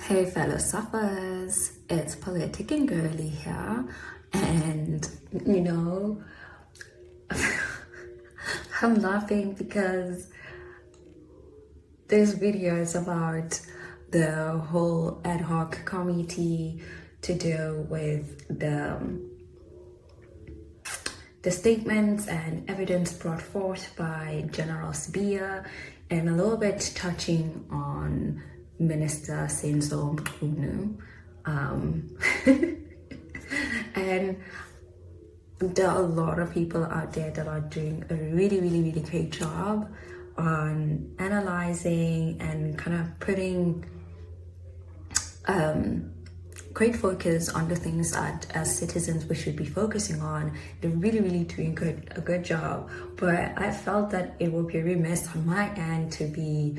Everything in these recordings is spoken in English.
Hey fellow suffers, it's Politicking Girlie here, and I'm laughing because this video is about the whole ad hoc committee to do with the statements and evidence brought forth by General Sibiya, and a little bit touching on Minister Senzo Mchunu. And there are a lot of people out there that are doing a really great job on analyzing and kind of putting great focus on the things that as citizens we should be focusing on. They're really doing a good job, but I felt that it would be remiss on my end to be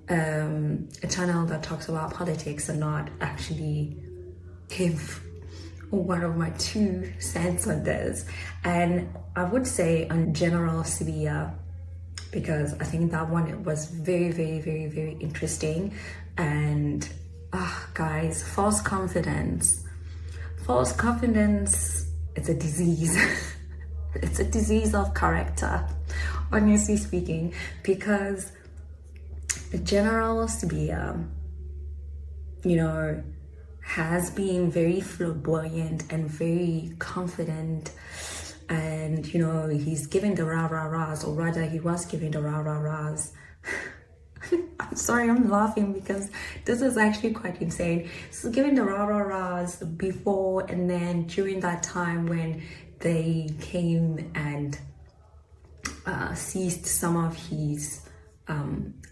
a channel that talks about politics and not actually give one of my 2 cents on this. And I would say on General Sibiya, because I think that one was very interesting. And guys, false confidence, it's a disease. It's a disease of character, honestly speaking, because General Sibiya, has been very flamboyant and very confident, and he's giving the rah-rah-rahs, or rather he was giving the rah-rah-rahs. I'm sorry, I'm laughing because this is actually quite insane. So giving the rah-rah-rahs before and then during that time when they came and seized some of his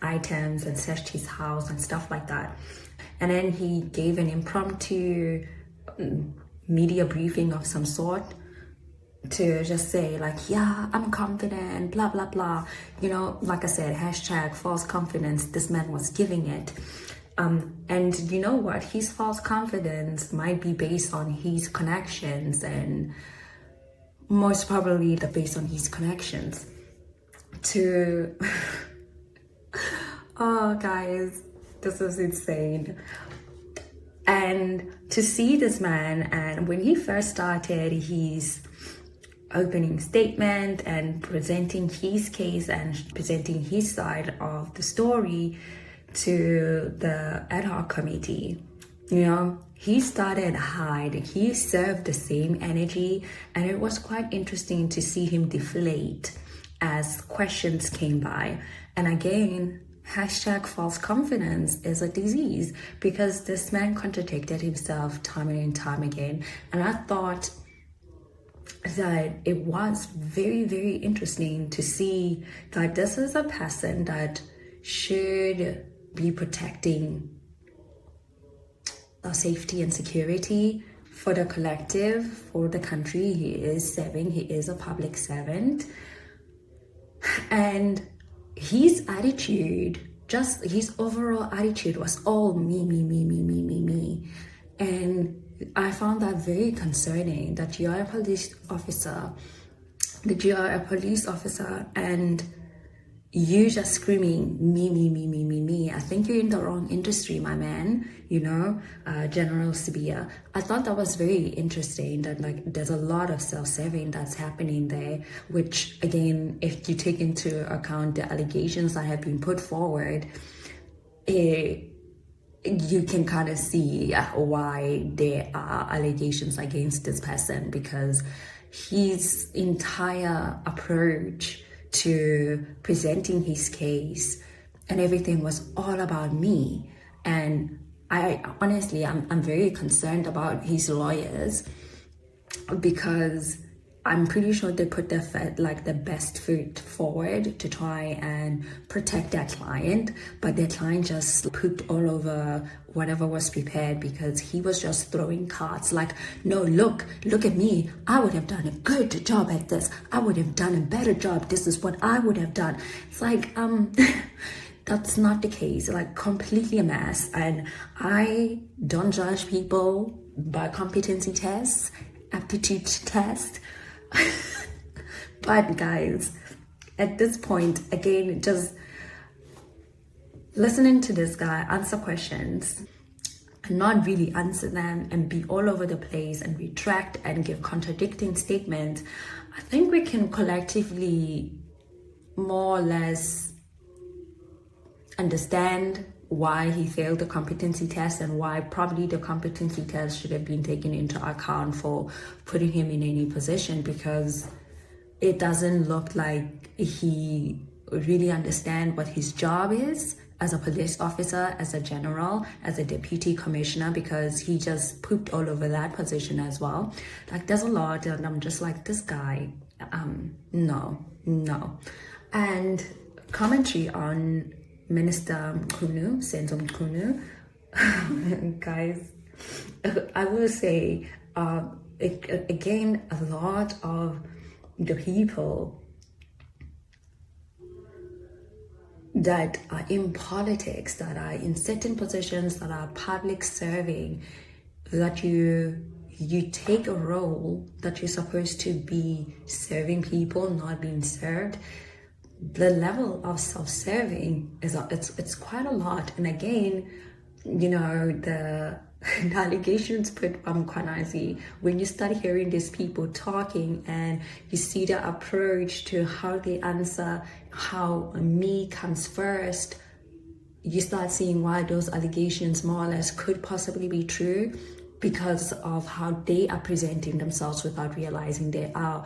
items and searched his house and stuff like that. And then he gave an impromptu media briefing of some sort to just say like, yeah, I'm confident, blah blah, like I said, hashtag false confidence. This man was giving it, and you know what, his false confidence might be based on his connections, and most probably based on his connections to oh guys, this is insane. And to see this man, and when he first started his opening statement and presenting his case and presenting his side of the story to the ad hoc committee, he started high, he served the same energy, and it was quite interesting to see him deflate as questions came by. And again, hashtag false confidence is a disease, because this man contradicted himself time and time again. And I thought that it was very interesting to see that this is a person that should be protecting our safety and security for the collective, for the country he is serving. He is a public servant, and his attitude, just his overall attitude, was all me. And I found that very concerning, that you are a police officer, and you just screaming me. I think you're in the wrong industry, my man, General Sibiya. I thought that was very interesting, that like there's a lot of self-serving that's happening there, which again, if you take into account the allegations that have been put forward, you can kind of see why there are allegations against this person, because his entire approach to presenting his case and everything was all about me. And I'm very concerned about his lawyers, because I'm pretty sure they put the best foot forward to try and protect their client, but their client just pooped all over whatever was prepared, because he was just throwing cards like, no, look at me, I would have done a good job at this, I would have done a better job, this is what I would have done. It's like that's not the case. Like, completely a mess. And I don't judge people by competency tests, aptitude tests. But guys, at this point, again, just listening to this guy answer questions, not really answer them and be all over the place and retract and give contradicting statements, I think we can collectively more or less understand why he failed the competency test and why probably the competency test should have been taken into account for putting him in any position, because it doesn't look like he really understands what his job is as a police officer, as a general, as a deputy commissioner, because he just pooped all over that position as well. Like, there's a lot, and I'm just like, this guy, no. And commentary on Minister Mchunu, Senzo Mchunu, guys, I will say, again, a lot of the people that are in politics, that are in certain positions, that are public serving, that you take a role that you're supposed to be serving people, not being served. The level of self-serving it's quite a lot. And again, the allegations put on Kwanazi, when you start hearing these people talking and you see the approach to how they answer, how me comes first, you start seeing why those allegations more or less could possibly be true, because of how they are presenting themselves without realizing they are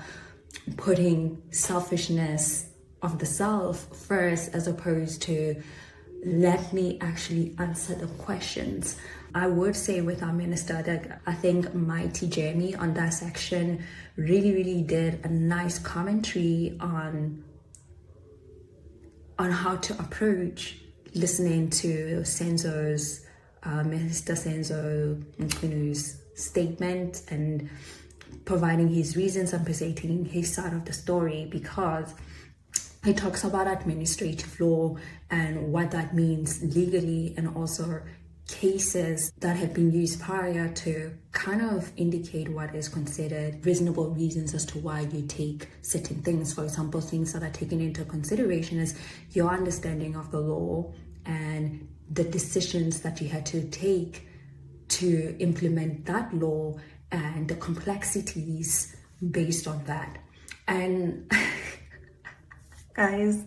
putting selfishness of the self first, as opposed to let me actually answer the questions. I would say with our minister that I think Mighty Jamie on that section really did a nice commentary on how to approach listening to Senzo's Minister Senzo Mchunu's statement and providing his reasons and presenting his side of the story, because he talks about administrative law and what that means legally, and also cases that have been used prior to kind of indicate what is considered reasonable reasons as to why you take certain things. For example, things that are taken into consideration is your understanding of the law and the decisions that you had to take to implement that law and the complexities based on that. And guys,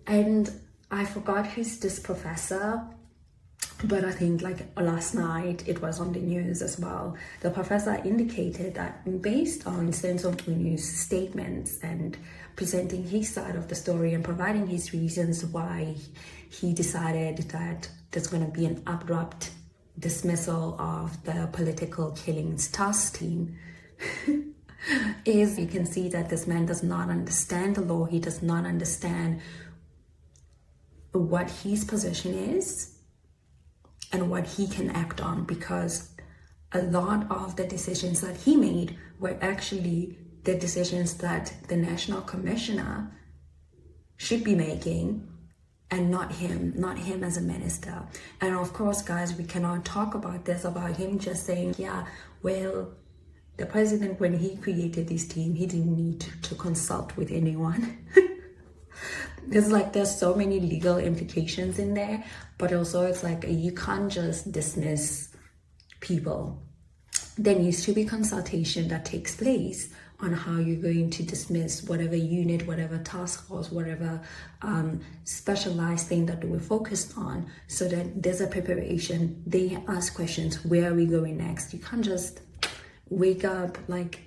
and I forgot who's this professor, but I think like last night it was on the news as well. The professor indicated that based on Senzo Mchunu's statements and presenting his side of the story and providing his reasons why he decided that there's going to be an abrupt dismissal of the political killings task team, is you can see that this man does not understand the law. He does not understand what his position is and what he can act on, because a lot of the decisions that he made were actually the decisions that the National Commissioner should be making, and not him as a minister. And of course, guys, we cannot talk about this, about him just saying, yeah, well, the president, when he created this team, he didn't need to consult with anyone. There's so many legal implications in there, but also it's like you can't just dismiss people. There needs to be consultation that takes place on how you're going to dismiss whatever unit, whatever task force, whatever specialized thing that we're focused on, so that there's a preparation. They ask questions, where are we going next? You can't just wake up like,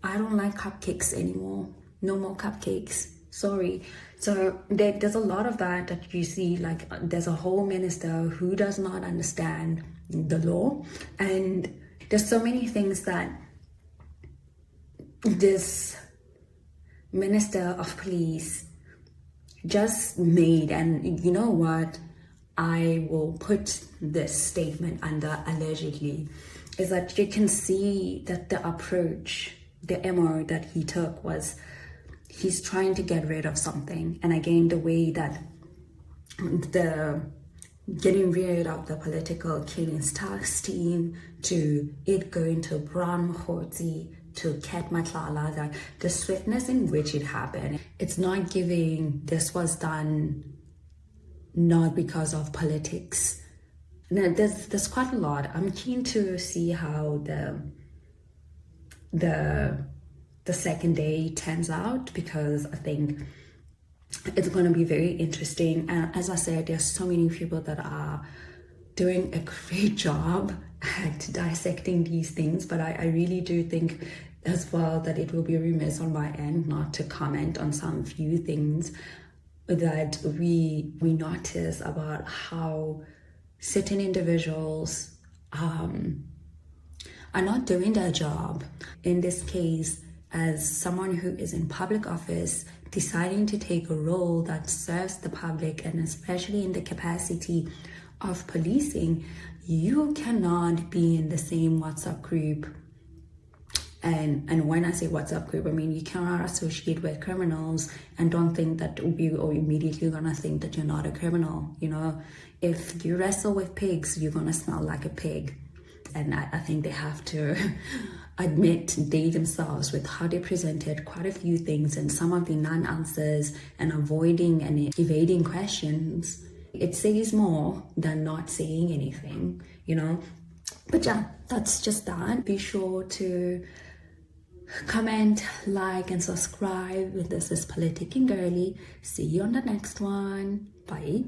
I don't like cupcakes anymore. No more cupcakes. Sorry. So there's a lot of that you see, like there's a whole minister who does not understand the law. And there's so many things that this minister of police just made. And you know what? I will put this statement under allegedly, is that you can see that the approach, the MO that he took was, he's trying to get rid of something. And again, the way that the getting rid of the political killings task team, to it going to Brown Mkhotsi, to Ket Matlala, the swiftness in which it happened, it's not giving this was done not because of politics. Now, there's quite a lot. I'm keen to see how the second day turns out, because I think it's going to be very interesting. And as I said, there's so many people that are doing a great job at dissecting these things, but I really do think as well that it will be remiss on my end not to comment on some few things that we notice about how certain individuals are not doing their job. In this case, as someone who is in public office, deciding to take a role that serves the public, and especially in the capacity of policing, you cannot be in the same WhatsApp group. And when I say WhatsApp group, I mean you cannot associate with criminals and don't think that you are immediately gonna think that you're not a criminal. You know, if you wrestle with pigs, you're gonna smell like a pig. And I think they have to admit, they themselves, with how they presented quite a few things and some of the non-answers and avoiding and evading questions, it says more than not saying anything, you know. But yeah, that's just that. Be sure to comment, like, and subscribe. This is Politicking Girlie. See you on the next one. Bye.